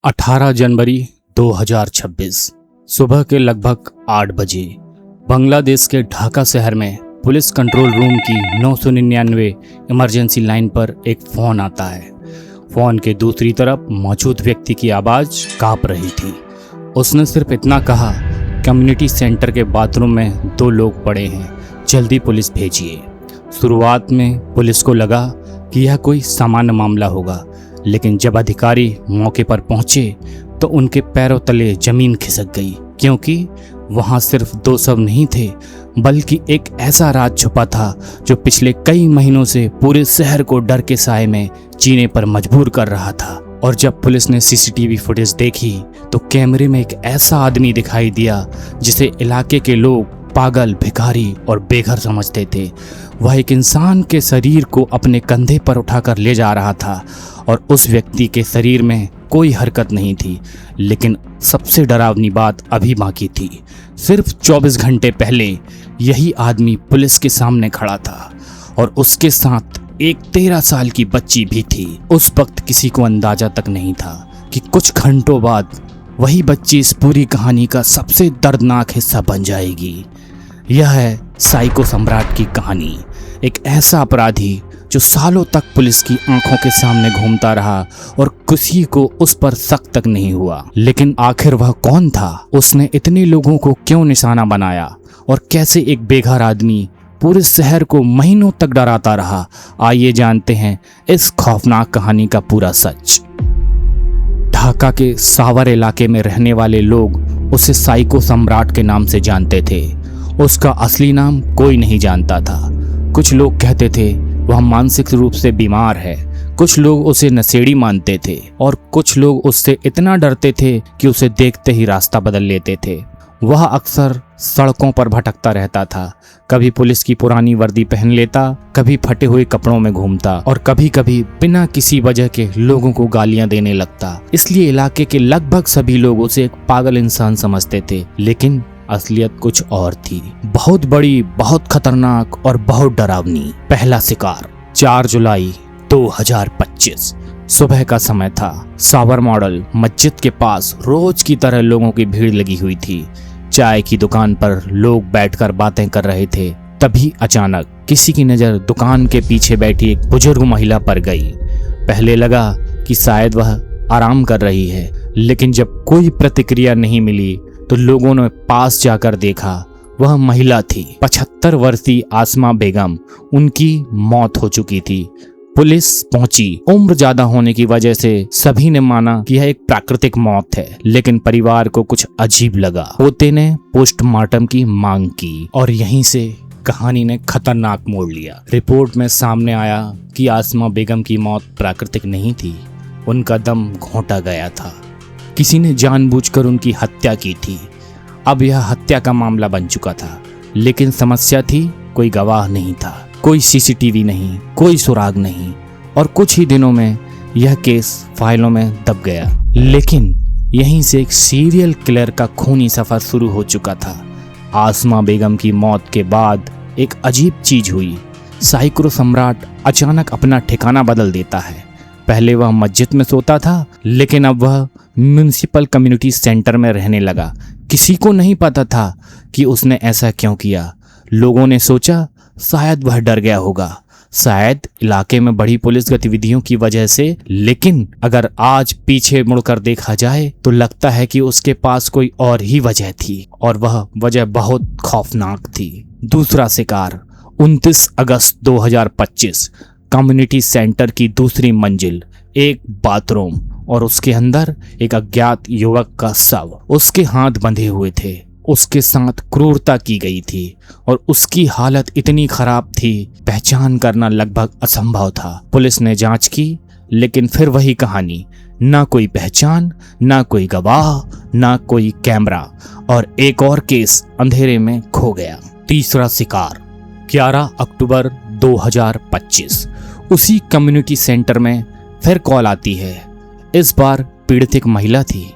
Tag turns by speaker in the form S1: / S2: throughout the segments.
S1: 18 जनवरी 2026 सुबह के लगभग 8 बजे बांग्लादेश के ढाका शहर में पुलिस कंट्रोल रूम की 999 इमरजेंसी लाइन पर एक फ़ोन आता है। फ़ोन के दूसरी तरफ मौजूद व्यक्ति की आवाज़ काँप रही थी। उसने सिर्फ इतना कहा, कम्युनिटी सेंटर के बाथरूम में 2 लोग पड़े हैं, जल्दी पुलिस भेजिए। शुरुआत में पुलिस को लगा कि यह कोई सामान्य मामला होगा, लेकिन जब अधिकारी मौके पर पहुंचे तो उनके पैरों तले जमीन खिसक गई, क्योंकि वहां सिर्फ 2 शव नहीं थे, बल्कि एक ऐसा राज छुपा था जो पिछले कई महीनों से पूरे शहर को डर के साए में जीने पर मजबूर कर रहा था। और जब पुलिस ने सीसीटीवी फुटेज देखी तो कैमरे में एक ऐसा आदमी दिखाई दिया जिसे इलाके के लोग पागल, भिखारी और बेघर समझते थे। वह एक इंसान के शरीर को अपने कंधे पर उठाकर ले जा रहा था और उस व्यक्ति के शरीर में कोई हरकत नहीं थी। लेकिन सबसे डरावनी बात अभी बाकी थी। सिर्फ 24 घंटे पहले यही आदमी पुलिस के सामने खड़ा था और उसके साथ एक 13 साल की बच्ची भी थी। उस वक्त किसी को अंदाजा तक नहीं था कि कुछ घंटों बाद वही बच्ची इस पूरी कहानी का सबसे दर्दनाक हिस्सा बन जाएगी। यह है साइको सम्राट की कहानी। एक ऐसा अपराधी जो सालों तक पुलिस की आंखों के सामने घूमता रहा और किसी को उस पर शक तक नहीं हुआ। लेकिन आखिर वह कौन था? उसने इतने लोगों को क्यों निशाना बनाया और कैसे एक बेघर आदमी पूरे शहर को महीनों तक डराता रहा? आइए जानते हैं इस खौफनाक कहानी का पूरा सच। ढाका के सावर इलाके में रहने वाले लोग उसे साइको सम्राट के नाम से जानते थे। उसका असली नाम कोई नहीं जानता था। कुछ लोग कहते थे वह मानसिक रूप से बीमार है, कुछ लोग उसे नशेड़ी मानते थे और कुछ लोग उससे इतना डरते थे कि उसे देखते ही रास्ता बदल लेते थे। वह अक्सर सड़कों पर भटकता रहता था, कभी पुलिस की पुरानी वर्दी पहन लेता, कभी फटे हुए कपड़ों में घूमता और कभी कभी बिना किसी वजह के लोगों को गालियां देने लगता। इसलिए इलाके के लगभग सभी लोग उसे एक पागल इंसान समझते थे। लेकिन असलियत कुछ और थी, बहुत बड़ी, बहुत खतरनाक और बहुत डरावनी। पहला शिकार 4 जुलाई 2025 सुबह का समय था। सावर मॉडल मस्जिद के पास रोज की तरह लोगों की भीड़ लगी हुई थी। चाय की दुकान पर लोग बैठकर बातें कर रहे थे। तभी अचानक किसी की नजर दुकान के पीछे बैठी एक बुजुर्ग महिला पर गई। पहले लगा कि शायद वह आराम कर रही है, लेकिन जब कोई प्रतिक्रिया नहीं मिली तो लोगों ने पास जाकर देखा। वह महिला थी 75 वर्षीय आसमा बेगम। उनकी मौत हो चुकी थी। पुलिस पहुंची। उम्र ज्यादा होने की वजह से सभी ने माना कि यह एक प्राकृतिक मौत है, लेकिन परिवार को कुछ अजीब लगा। पोते ने पोस्टमार्टम की मांग की और यहीं से कहानी ने खतरनाक मोड़ लिया। रिपोर्ट में सामने आया कि आसमा बेगम की मौत प्राकृतिक नहीं थी, उनका दम घोंटा गया था। किसी ने जानबूझकर उनकी हत्या की थी। अब यह हत्या का मामला बन चुका था, लेकिन समस्या थी कोई गवाह नहीं था, कोई सीसीटीवी नहीं, कोई सुराग नहीं और कुछ ही दिनों में यह केस फाइलों में दब गया। लेकिन यहीं से एक सीरियल किलर का खूनी सफर शुरू हो चुका था। आसमा बेगम की मौत के बाद एक अजीब चीज हुई। साइको सम्राट अचानक अपना ठिकाना बदल देता है। पहले वह मस्जिद में सोता था, लेकिन अब वह म्युनिसिपल कम्युनिटी सेंटर में रहने लगा। किसी को नहीं पता था कि उसने ऐसा क्यों किया। लोगों ने सोचा शायद वह डर गया होगा, शायद इलाके में बड़ी पुलिस गतिविधियों की वजह से। लेकिन अगर आज पीछे मुड़कर देखा जाए तो लगता है कि उसके पास कोई और ही वजह थी, और वह वजह बहुत खौफनाक थी। दूसरा शिकार 29 अगस्त 2025 कम्युनिटी सेंटर की दूसरी मंजिल, एक बाथरूम और उसके अंदर एक अज्ञात युवक का शव। उसके हाथ बंधे हुए थे, उसके साथ क्रूरता की गई थी और उसकी हालत इतनी खराब थी, पहचान करना लगभग असंभव था। पुलिस ने जांच की, लेकिन फिर वही कहानी, ना कोई पहचान, ना कोई गवाह, ना कोई कैमरा, और एक और केस अंधेरे में खो गया। तीसरा शिकार 11 अक्टूबर 2025 उसी कम्युनिटी सेंटर में फिर कॉल आती है। इस बार पीड़ित एक महिला थी,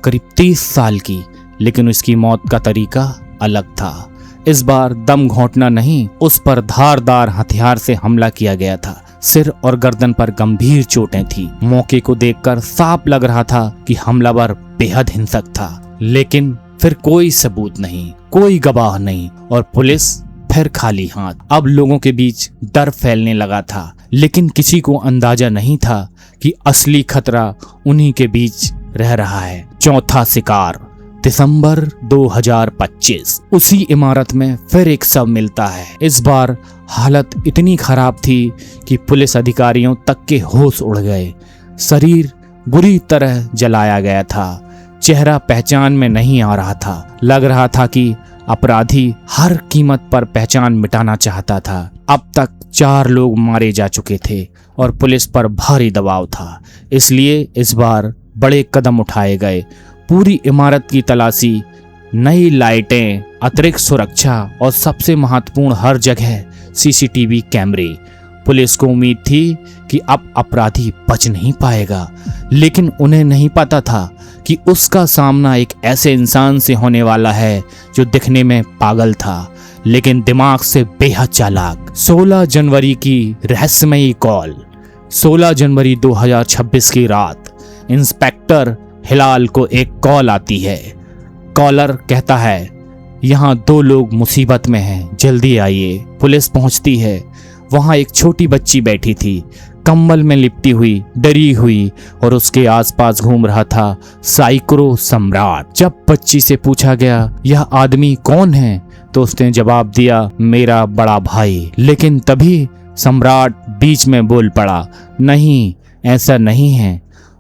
S1: करीब 30 साल की, लेकिन उसकी मौत का तरीका अलग था। इस बार दम घोंटना नहीं, उस पर धारदार हथियार से हमला किया गया था। सिर और गर्दन पर गंभीर चोटें थी। मौके को देखकर साफ लग रहा था कि हमलावर बेहद हिंसक था, लेकिन फिर कोई सबूत नहीं, कोई गवाह नहीं और पुलिस फिर खाली हाथ। अब लोगों के बीच डर फैलने लगा था, लेकिन किसी को अंदाजा नहीं था कि असली खतरा उन्हीं के बीच रह रहा है। चौथा शिकार, दिसंबर 2025। उसी इमारत में फिर एक शव मिलता है। इस बार हालत इतनी खराब थी कि पुलिस अधिकारियों तक के होश उड़ गए। शरीर बुरी तरह जलाया गया था, चेहरा पहचान में नहीं आ रहा था। लग रहा था कि अपराधी हर कीमत पर पहचान मिटाना चाहता था। अब तक 4 लोग मारे जा चुके थे और पुलिस पर भारी दबाव था, इसलिए इस बार बड़े कदम उठाए गए। पूरी इमारत की तलाशी, नई लाइटें, अतिरिक्त सुरक्षा और सबसे महत्वपूर्ण हर जगह सीसीटीवी कैमरे। पुलिस को उम्मीद थी कि अब अपराधी बच नहीं पाएगा, लेकिन उन्हें नहीं पता था कि उसका सामना एक ऐसे इंसान से होने वाला है जो दिखने में पागल था लेकिन दिमाग से बेहद चालाक। 16 जनवरी की रहस्यमयी कॉल। 16 जनवरी 2026 की रात इंस्पेक्टर हिलाल को एक कॉल आती है। कॉलर कहता है, यहाँ 2 लोग मुसीबत में हैं, जल्दी आइए। पुलिस पहुंचती है। वहां एक छोटी बच्ची बैठी थी, कंबल में लिपटी हुई, डरी हुई, और उसके आसपास घूम रहा था साइकोरो सम्राट। जब बच्ची से पूछा गया यह आदमी कौन है, तो उसने जवाब दिया, मेरा बड़ा भाई। लेकिन तभी सम्राट बीच में बोल पड़ा, नहीं, ऐसा नहीं है।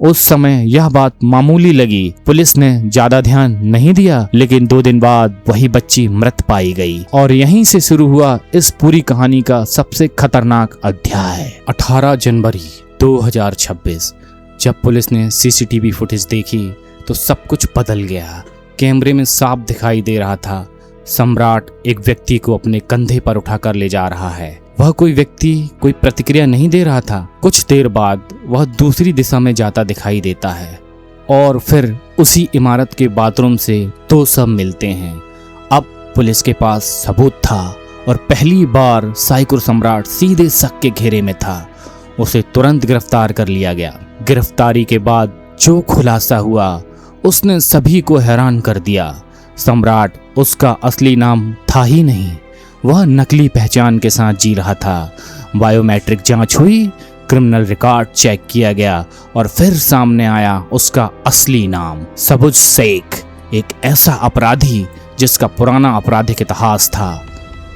S1: उस समय यह बात मामूली लगी, पुलिस ने ज्यादा ध्यान नहीं दिया, लेकिन 2 दिन बाद वही बच्ची मृत पाई गई। और यहीं से शुरू हुआ इस पूरी कहानी का सबसे खतरनाक अध्याय। 18 जनवरी 2026 जब पुलिस ने सीसीटीवी फुटेज देखी तो सब कुछ बदल गया। कैमरे में साफ दिखाई दे रहा था, सम्राट एक व्यक्ति को अपने कंधे पर उठाकर ले जा रहा है। वह कोई व्यक्ति कोई प्रतिक्रिया नहीं दे रहा था। कुछ देर बाद वह दूसरी दिशा में जाता दिखाई देता है और फिर उसी इमारत के बाथरूम से 2 शव मिलते हैं। अब पुलिस के पास सबूत था और पहली बार साइकोर सम्राट सीधे शक के घेरे में था। उसे तुरंत गिरफ्तार कर लिया गया। गिरफ्तारी के बाद जो खुलासा हुआ उसने सभी को हैरान कर दिया। सम्राट उसका असली नाम था ही नहीं, वह नकली पहचान के साथ जी रहा था। बायोमेट्रिक जांच हुई, क्रिमिनल रिकॉर्ड चेक किया गया और फिर सामने आया उसका असली नाम, सबुज शेख, एक ऐसा अपराधी जिसका पुराना आपराधिक इतिहास था।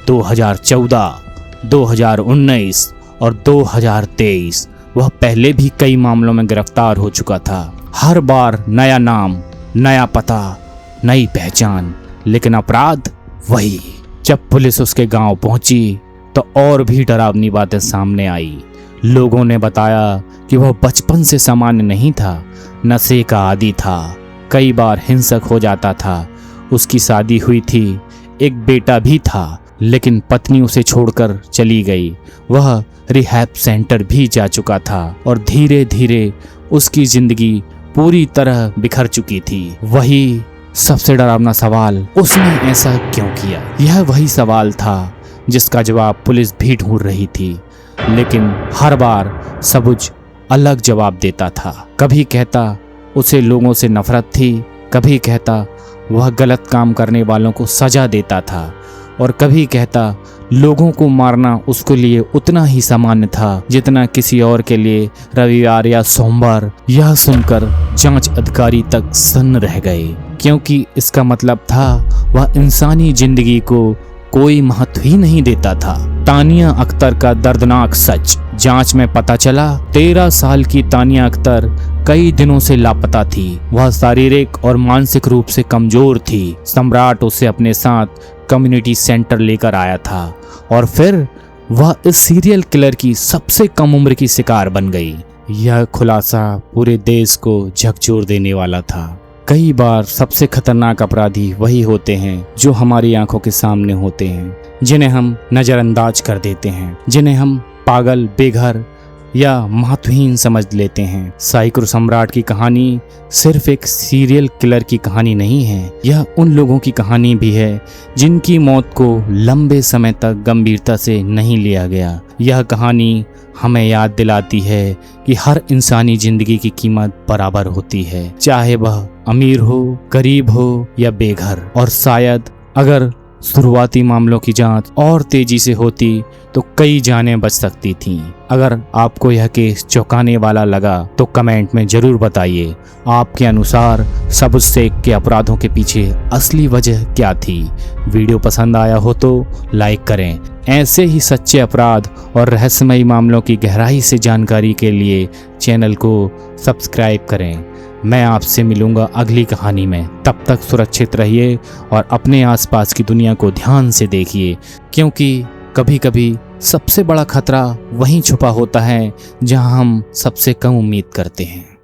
S1: 2014, 2019 और 2023 वह पहले भी कई मामलों में गिरफ्तार हो चुका था। हर बार नया नाम, नया पता, नई पहचान, लेकिन अपराध वही। जब पुलिस उसके गांव पहुंची तो और भी डरावनी बातें सामने आई। लोगों ने बताया कि वह बचपन से सामान्य नहीं था, नशे का आदी था, कई बार हिंसक हो जाता था। उसकी शादी हुई थी, एक बेटा भी था, लेकिन पत्नी उसे छोड़कर चली गई। वह रिहैब सेंटर भी जा चुका था और धीरे धीरे उसकी जिंदगी पूरी तरह बिखर चुकी थी। वही सबसे डरावना सवाल, उसने ऐसा क्यों किया? यह वही सवाल था जिसका जवाब पुलिस भी ढूंढ रही थी, लेकिन हर बार सबुज अलग जवाब देता था। कभी कहता उसे लोगों से नफरत थी, कभी कहता वह गलत काम करने वालों को सजा देता था, और कभी कहता लोगों को मारना उसके लिए उतना ही सामान्य था जितना किसी और के लिए रविवार या सोमवार। यह सुनकर जांच अधिकारी तक सन्न रह गए, क्योंकि इसका मतलब था वह इंसानी जिंदगी को कोई महत्व ही नहीं देता था। तानिया अख्तर का दर्दनाक सच। जांच में पता चला 13 साल की तानिया अख्तर कई दिनों से लापता थी। वह शारीरिक और मानसिक रूप से कमजोर थी। सम्राट उसे अपने साथ कम्युनिटी सेंटर लेकर आया था और फिर वह इस सीरियल किलर की सबसे कम उम्र की शिकार बन गई। यह खुलासा पूरे देश को झकझोर देने वाला था। कई बार सबसे खतरनाक अपराधी वही होते हैं जो हमारी आंखों के सामने होते हैं, जिन्हें हम नज़रअंदाज कर देते हैं, जिन्हें हम पागल, बेघर या महत्वहीन समझ लेते हैं। साइको सम्राट की कहानी सिर्फ एक सीरियल किलर की कहानी नहीं है, यह उन लोगों की कहानी भी है जिनकी मौत को लंबे समय तक गंभीरता से नहीं लिया गया। यह कहानी हमें याद दिलाती है कि हर इंसानी जिंदगी की कीमत बराबर होती है, चाहे वह अमीर हो, गरीब हो या बेघर। और शायद अगर शुरुआती मामलों की जांच और तेजी से होती तो कई जानें बच सकती थीं। अगर आपको यह केस चौंकाने वाला लगा तो कमेंट में जरूर बताइए, आपके अनुसार सबुज-शेख के अपराधों के पीछे असली वजह क्या थी। वीडियो पसंद आया हो तो लाइक करें। ऐसे ही सच्चे अपराध और रहस्यमयी मामलों की गहराई से जानकारी के लिए चैनल को सब्सक्राइब करें। मैं आपसे मिलूंगा अगली कहानी में। तब तक सुरक्षित रहिए और अपने आसपास की दुनिया को ध्यान से देखिए, क्योंकि कभी कभी सबसे बड़ा खतरा वहीं छुपा होता है जहां हम सबसे कम उम्मीद करते हैं।